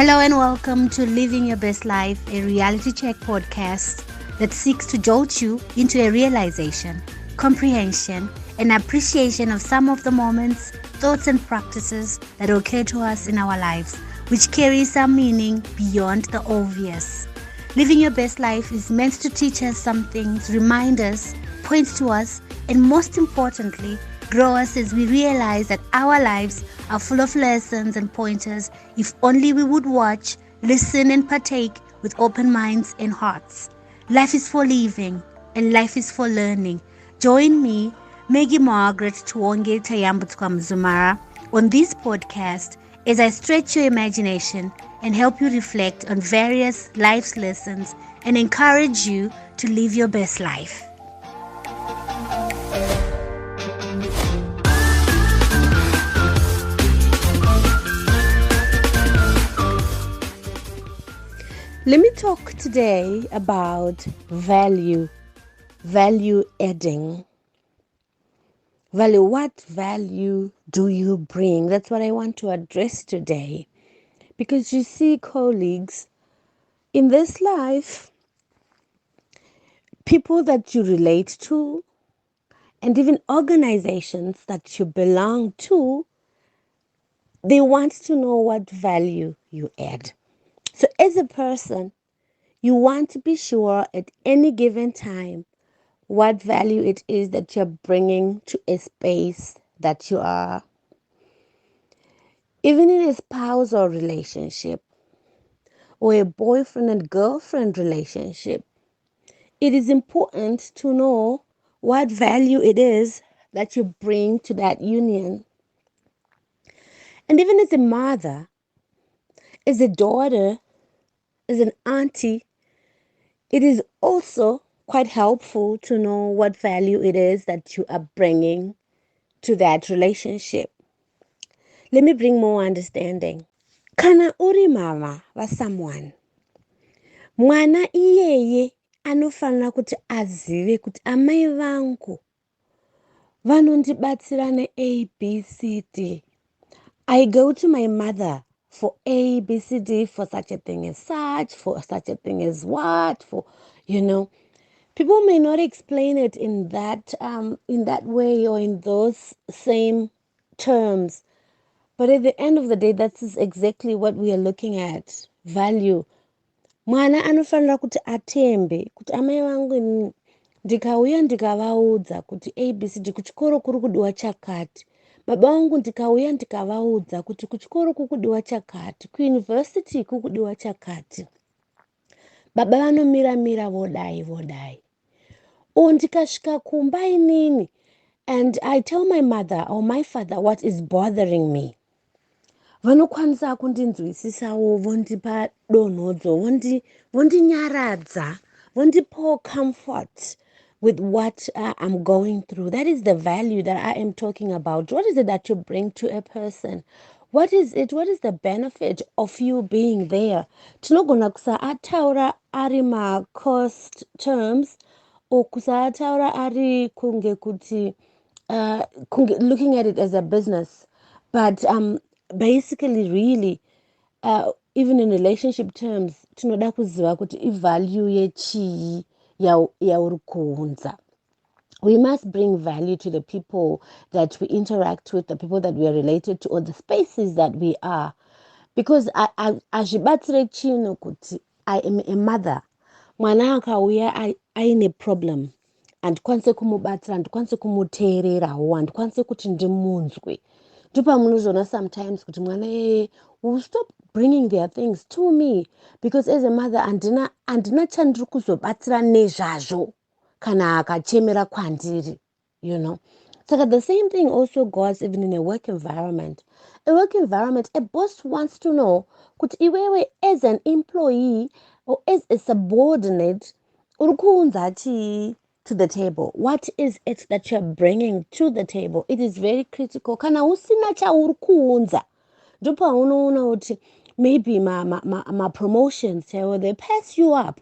Hello and welcome to Living Your Best Life, a reality check podcast that seeks to jolt you into a realization, comprehension, and appreciation of some of the moments, thoughts, and practices that occur to us in our lives, which carry some meaning beyond the obvious. Living Your Best Life is meant to teach us some things, remind us, point to us, and most importantly, grow us as we realize that our lives are full of lessons and pointers if only we would watch, listen, and partake with open minds and hearts. Life is for living and life is for learning. Join me, Maggie Margaret Tuonge Tayambutkwa Mzumara, on this podcast as I stretch your imagination and help you reflect on various life's lessons and encourage you to live your best life. Let me talk today about value adding. Value, what value do you bring? That's what I want to address today. Because you see, colleagues, in this life, people that you relate to, and even organizations that you belong to, they want to know what value you add. So as a person, you want to be sure at any given time what value it is that you're bringing to a space that you are. Even in a spousal relationship or a boyfriend and girlfriend relationship, it is important to know what value it is that you bring to that union. And even as a mother, as a daughter, as an auntie, it is also quite helpful to know what value it is that you are bringing to that relationship. Let me bring more understanding. Kana uri mama wa someone, mwana iyeye anofanira kuti azive kuti amai vangu vanondibatsira neABCD. I go to my mother for ABCD, for such a thing as such, for such a thing as what, for, people may not explain it in that way or in those same terms. But at the end of the day, that's exactly what we are looking at. Value. Mwana anofanira kuti atembe kuti amai vangu ndikauya ndikavaudza kuti ABCD kuchikoro kuri kudiwa chakati. Baba vangu ndikauya ndikavaudza kuti kuchikoro kukudiwa chakati, kuuniversity kukudiwa chakati. Baba vanomira vodai. Ndikasvika kumba inini, and I tell my mother or my father what is bothering me. Vanokwanisa kundinzwisisawo, vondipa donhodzo, vondinyaradza, vondipawo comfort with what I'm going through. That is the value that I am talking about. What is it that you bring to a person? What is it? What is the benefit of you being there? Tinogona kusaataura ari ma-cost terms, or kusaataura ari kunge kuti, looking at it as a business. But basically, really, even in relationship terms, tinoda kuziva kuti ivalue yechii yauri kuunza. We must bring value to the people that we interact with, the people that we are related to, or the spaces that we are. Because azvibatsire chino kuti I am a mother. Mwana akauya aine problem, handikwanise kumubatsira, handikwanise kumuteererawo, handikwanise kuti ndimunzwe. Ndipamunozona sometimes kuti mwana will stop bringing their things to me, because as a mother handina chandiri kuzobatsira nezvazvo kana akachemera kwandiri, So the same thing also goes even in a work environment. A work environment, a boss wants to know kuti iwewe as an employee or as a subordinate uri kuunza chii to the table. What is it that you're bringing to the table? It is very critical. Kana usina chauri kuunza, ndipo unoona kuti maybe ma promotions they pass you up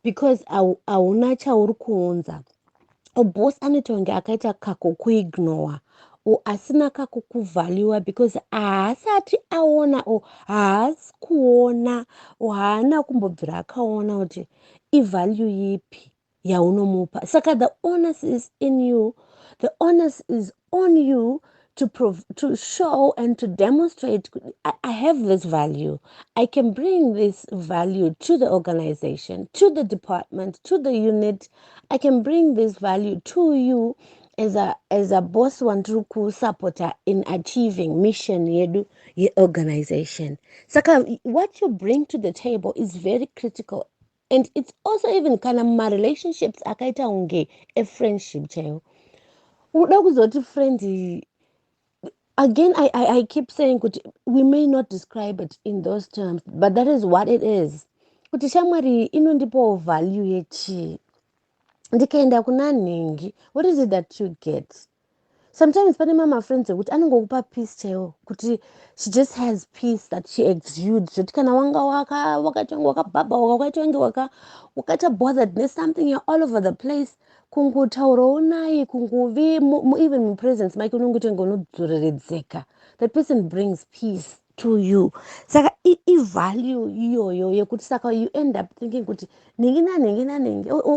because hauna chauri kuunza. A boss anotonge akaita kako kuignore asina kakukuvhalyuwa because haasati aona or haasi kuona or haana kumbobvira akaona kuti ivalue ipi yaunomupa. Saka the onus is in you, the onus is on you to show and to demonstrate I have this value. I can bring this value to the organization, to the department, to the unit. I can bring this value to you as a boss wantiri kusupporta in achieving mission yedu organization. Saka what you bring to the table is very critical. And it's also even kana relationships akaita unge a friendship chaiwo. Uda kuzoti friend, again, I keep saying kuti we may not describe it in those terms, but that is what it is. Kuti shamwari inondipawo value yechi. Ndikaenda kuna Ningi, what is it that you get? Sometimes pane mama friends ekuti anongokupa peace chaiwo, kuti she just has peace that she exudes. Zvoti kana wanga wakabhabha wakaita unge wakaita bothered nesomething, you're all over the place. Kungotaurawo naye, kungovi even mupresence make unongoita unge unodzoreredzeka. That person brings peace to you. Saka value iyoyo yekuti saka you end up thinking kuti ningi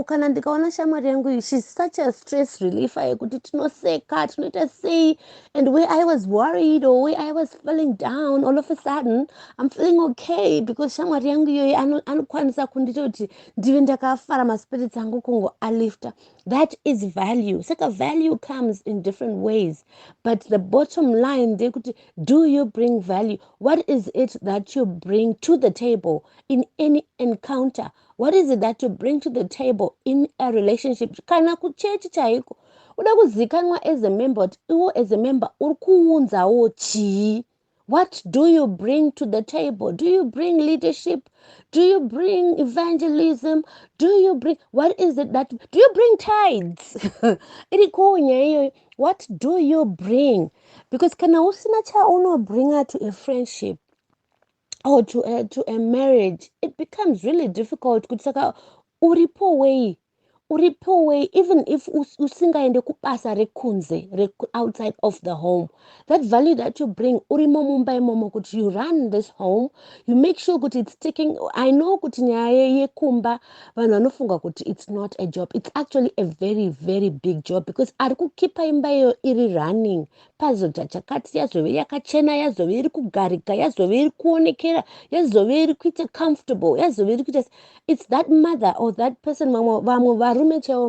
kana ndikaona shamwari yangu she's such a stress reliever yekuti tinoseka tinoita sei, and where I was worried or where I was feeling down, all of a sudden I'm feeling okay because shamwari yangu iyoyo anokwanisa kundita kuti ndive ndakafara maspirits angu kungo alifta. That is value. Saka value comes in different ways, but the bottom line ndekuti, do you bring value? What is it that you bring to the table in any encounter? What is it that you bring to the table in a relationship? Kana kuchechi chaiko uda kuzikanwa as a member kuti iwo as a member uri kuunzawo chii. What do you bring to the table? Do you bring leadership? Do you bring evangelism? Do you bring, what is it that, do you bring tithes? What do you bring? Because kana usina cha bring her to a friendship or to a marriage, it becomes really difficult. Kutsaka uripo way, even if usingaende kubasa rekunze outside of the home, that value that you bring urimo mumba imomo kuti you run this home, you make sure kuti it's taking. I know kuti nyaya yekumba vanhu vanofunga kuti it's not a job. It's actually a very very big job because ari kukipa imba iyo iri running, pazoita chakati, yazove yakachena, yazove iri kugarika, yazove iri kuonekera, yazove iri kuita comfortable, yazove iri kuita, it's that mother or that person. Vamwe varume chaivo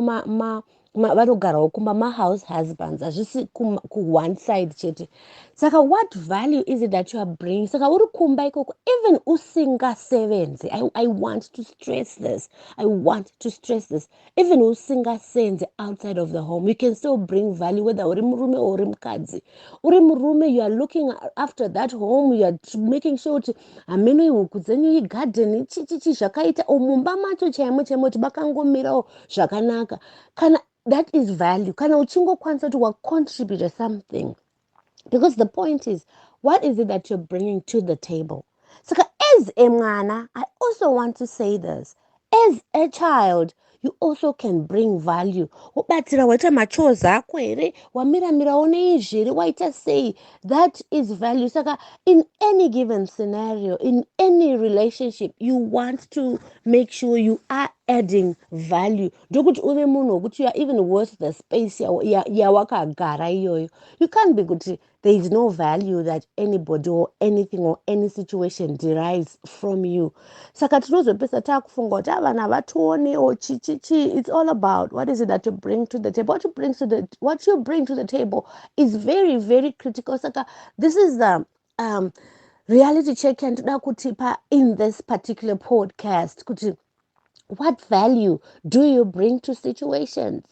vanogarawo kumba ma-house husbands, hazvisi ku-one side chete. Saka what value is it that you are bringing? Saka uri kumba ikoko, even usingasevenze, I want to stress this. I want to stress this. Even usingasenze outside of the home, you can still bring value, whether uri murume or uri mukadzi. Uri murume, you are looking after that home, you are making sure kuti ameno ihuku dzenyu igarden chichichi zvakaita mumba macho chaimo kuti bakangomirawo zvakanaka. Kana that is value. Kana uchingokwanisa kuti wacontribute something. Because the point is, what is it that you're bringing to the table? So as a mwana, I also want to say this. As a child, you also can bring value. Ubatira waita machores ako here, wamiramira one izviri, waita sei. That is value. Saka in any given scenario, in any relationship, you want to make sure you are adding value. Ndokuti uve munhu wokuti you are even worth the space yawakagara iyoyo. You can't be kuti there is no value that anybody or anything or any situation derives from you. Saka tinozopesa takufunga kuti vana vatuone or chichichi. It's all about what is it that you bring to the table. What you bring to the table is very very critical. Saka this is the reality check and kutipa in this particular podcast. Kuti, what value do you bring to situations?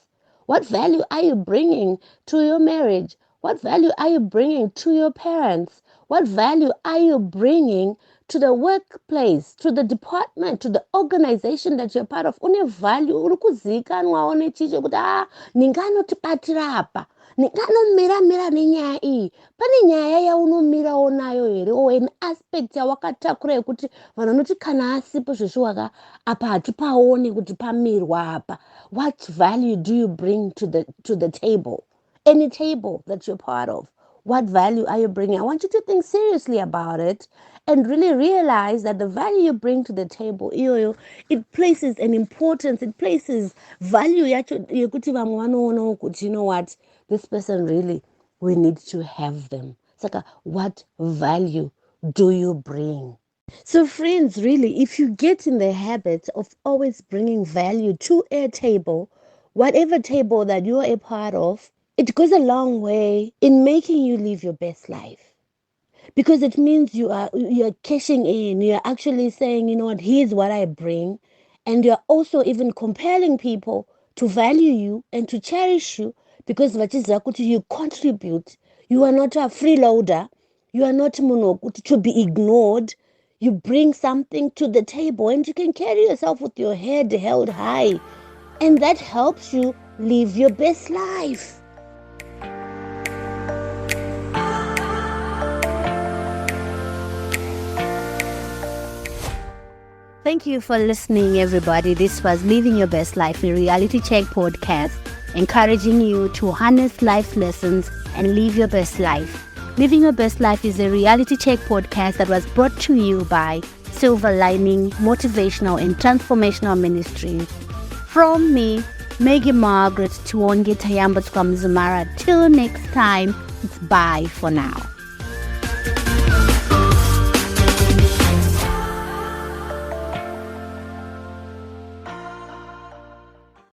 What value are you bringing to your marriage? What value are you bringing to your parents? What value are you bringing to the workplace, to the department, to the organization that you're part of? Une value uri kuzikanwa one chicho kuti ninganotibatira apa, ninganomira nenyaya iyi. Pane nyaya yaunomirawo nayo here, or an aspect yawakatakura yekuti vanhu vanoti kana asipo zveshuwaka apa hatipaoni kuti pamirwa apa. What value do you bring to the table? any table that you're part of. What value are you bringing? I want you to think seriously about it and really realize that the value you bring to the table, it places an importance, it places value. You know what? This person really, we need to have them. It's like, what value do you bring? So, friends, really, if you get in the habit of always bringing value to a table, whatever table that you're a part of, it goes a long way in making you live your best life. Because it means you're cashing in, you're actually saying, you know what, here's what I bring. And you're also even compelling people to value you and to cherish you because you contribute. You are not a freeloader. You are not to be ignored. You bring something to the table and you can carry yourself with your head held high. And that helps you live your best life. Thank you for listening, everybody. This was Living Your Best Life, a reality check podcast, encouraging you to harness life lessons and live your best life. Living Your Best Life is a reality check podcast that was brought to you by Silver Lining Motivational and Transformational Ministry. From me, Maggie Margaret Tuonge Tayamba Zamara. Till next time, it's bye for now.